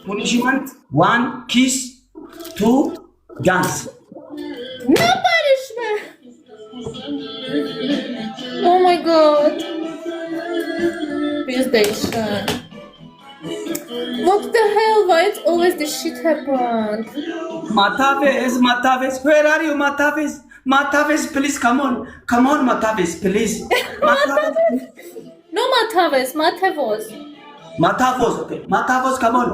punishment 1 kiss 2 dance. No punishment. Oh my god. PlayStation. What the hell? Why it's always this shit happened? Mataves, where are you, Mataves? Mataves, please come on, Mataves, please. No Mataves, Matavos. Matavos, come on,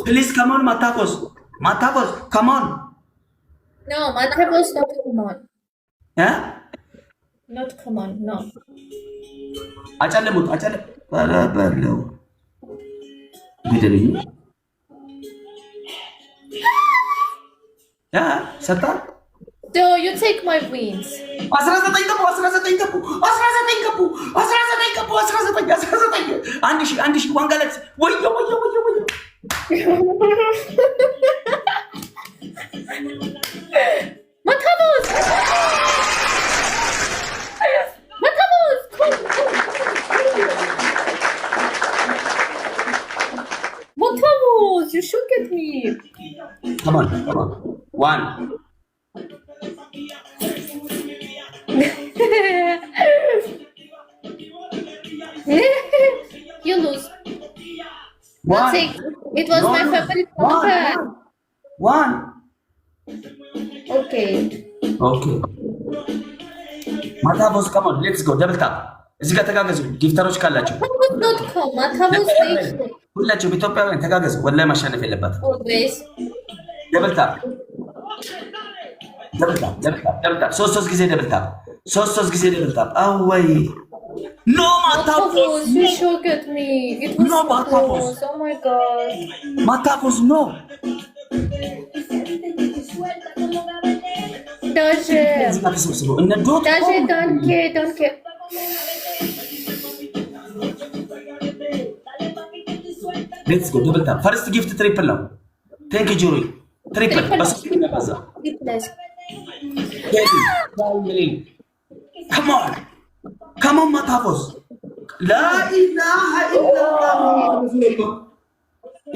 please, come on, Matavos, come on. No, Matavos, not come on. Yeah? Not come on, no. Achalemut, Barabalo. Bidering. Yeah, Satan. So you take my wings. Asrasa tayo. Andish, one galaxy. Wayo. Matavos! Come. Matavos, you shook at me. Come on. 1. You lose. One. It was my favorite number. 1. Okay. Matavos, come on, let's go. Double tap. እዚህ ጋር ተጋገዙ። ጊፍተሮች ካላችሁ ሁላችሁ ኢትዮጵያውያን ተጋገዙ። ወላሂ ማሸነፍ የለባትም። ደብል ታፕ 3 ጊዜ ደብል ታፕ 3 ጊዜ ደብል ታፕ። አወይ ኖ ማታፎስ ኖ ማታፎስ ኖ Daje, don't care. Let's go, double tap. First gift triple now. Thank you, Jury. Triple. Bas Come on, Matavos. La ilaha illallah.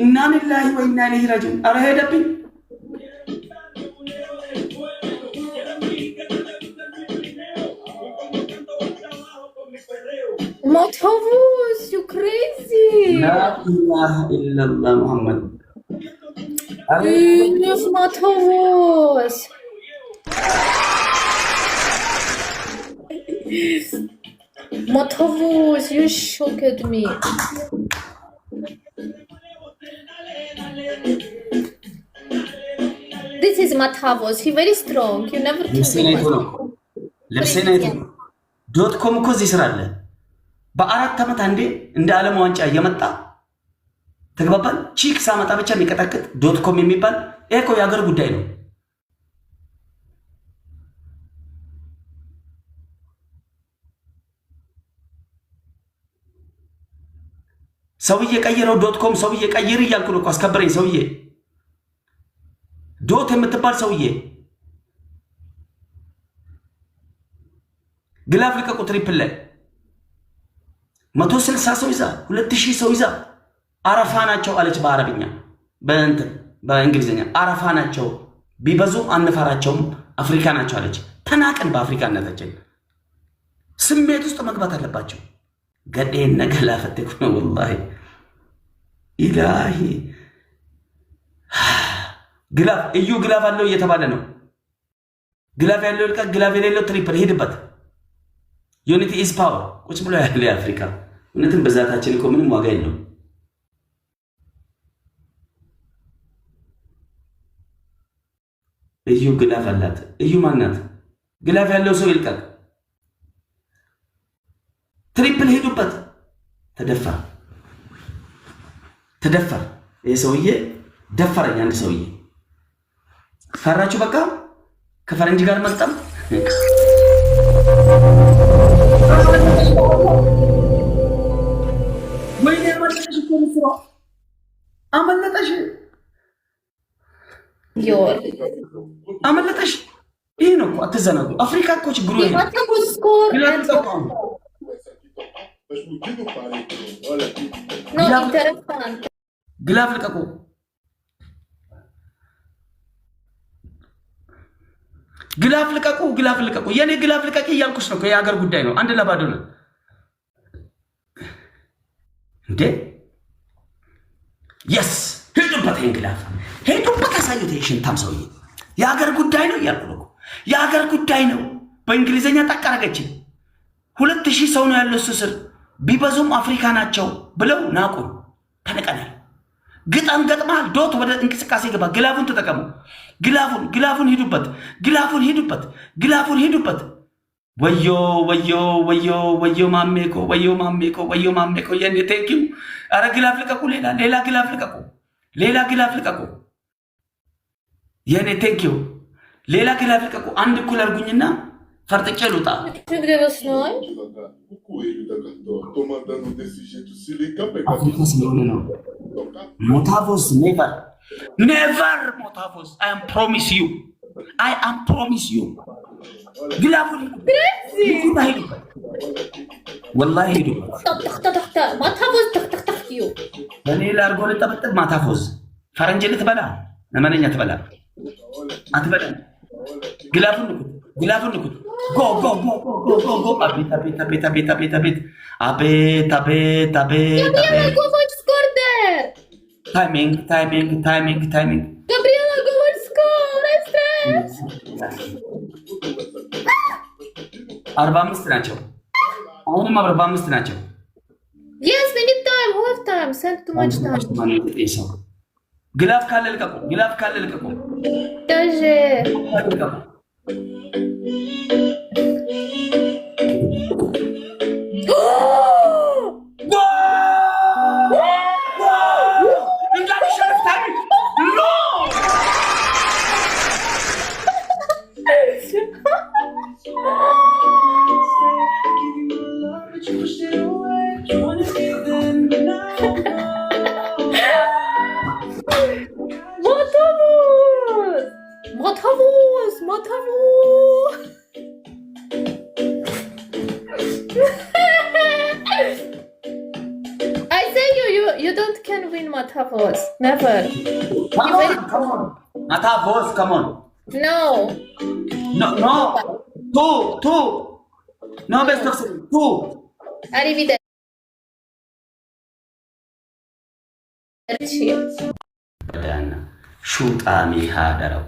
Inna lillahi wa inna ilayhi raji'un. Are head up? Matavos, you crazy. La ilaha illallah Muhammad. Yes, Matavos. Matavos, you shocked me. This is Matavos. He very strong. You never killed him. .com እኮ እዚህ ስራ አለ። በ4 ዓመት አንዴ እንደ ዓለም ዋንጫ እየመጣ ተግባባን። ቺክ ሳመጣ ብቻ የሚቀጠቅጥ .com የሚባል እኮ የሀገር ጉዳይ ነው። ሰውዬ ቀይረው .com ሰውዬ ቀይር እያልኩ ነው እኮ አስከብረኝ ሰውዬ ዶት የምትባል ሰውዬ ግላፍ ልቀቁ ትሪፕል ላይ 160 ሰው ይዛ 2000 ሰው ይዛ አረፋ ናቸው አለች በአረብኛ በእንግሊዝኛ አረፋ ናቸው ቢበዙ አንፈራቸውም አፍሪካ ናቸው አለች። ተናቀን በአፍሪካነታችን ስሜት ውስጥ መግባት አለባቸው። ገዴን ነገላ ፈተኩ ነው ወላሂ ኢላሂ ግላፍ እዩ ግላፍ አለው እየተባለ ነው። ግላፍ ያለው ልቀቅ፣ ግላፍ የሌለው ትሪፕል ሄድበት። ዩኒቲ ኢዝ ፓወር ቁጭ ብሎ ያለ አፍሪካ እውነትም በዛታችን እኮ ምንም ዋጋ የለውም። እዩ ግላፍ አላት። እዩ ማናት? ግላፍ ያለው ሰው ይልቀቅ። ትሪፕል ሄዱበት። ተደፈር። ይሄ ሰውዬ ደፈረኝ። አንድ ሰውዬ ፈራችሁ። በቃ ከፈረንጅ ጋር መጣም ወይኔ አመለጠሽ እኮ ምስራ አመለጠሽ አመለጠሽ። ይሄ ነው እኮ አትዘናጉ። አፍሪካ እኮ ችግሩ ነው። ግላፍ ልቀቁ። ግላፍ ልቀቁ የኔ ግላፍ ልቀቂ እያልኩሽ ነው። የሀገር ጉዳይ ነው። አንድ ለባዶ ነው እንዴ? የስ ሄዱበት፣ ይሄን ግላፍ ሄዱበት፣ አሳዩት። ሽንታም ሰውዬ የሀገር ጉዳይ ነው እያልኩ ነው። የሀገር ጉዳይ ነው። በእንግሊዝኛ ጠቀረገች። 2000 ሰው ነው ያለው ስር ቢበዙም አፍሪካ ናቸው ብለው ናቁ። ተነቀናል። ግጣም ገጥማል። ዶት ወደ እንቅስቃሴ ገባ። ግላፉን ተጠቀሙ። ግላፉን ሂዱበት። ወዮ ማሜኮ የኔ ቴንኪው። አረ ግላፍ ልቀቁ። ሌላ ግላፍ ልቀቁ። የኔ ቴንኪው። ሌላ ግላፍ ልቀቁ። አንድ እኩል አድርጉኝና ፈርጥጬ ልውጣ። አፍሪካ ስለሆነ ነው። ሞታቮስ ኔቨር ሞታቮስ አይ አም ፕሮሚስ ዩ ግላፉን ወላሂ ሄዱ። እኔ ላርጎ ልጠበጥብ ማታፎዝ ፈረንጅ ልትበላ ለማንኛ ትበላ አትበላ። ግላፉን ንኩት። ጎ አቤት ታይሚንግ Gabriela going to score. I'm stressed. 45 ናቸው። አሁንም 45 ናቸው። Yes, we need time. Who have time? Send too much time. ግላፍ ካለ ልቀቁ። Daje. Matavos. I say you don't can win Matavos. Never. Come on. Matavos, come on. No. Two. No best of 2. Arrivederci. ሹጣሚ ሃደረው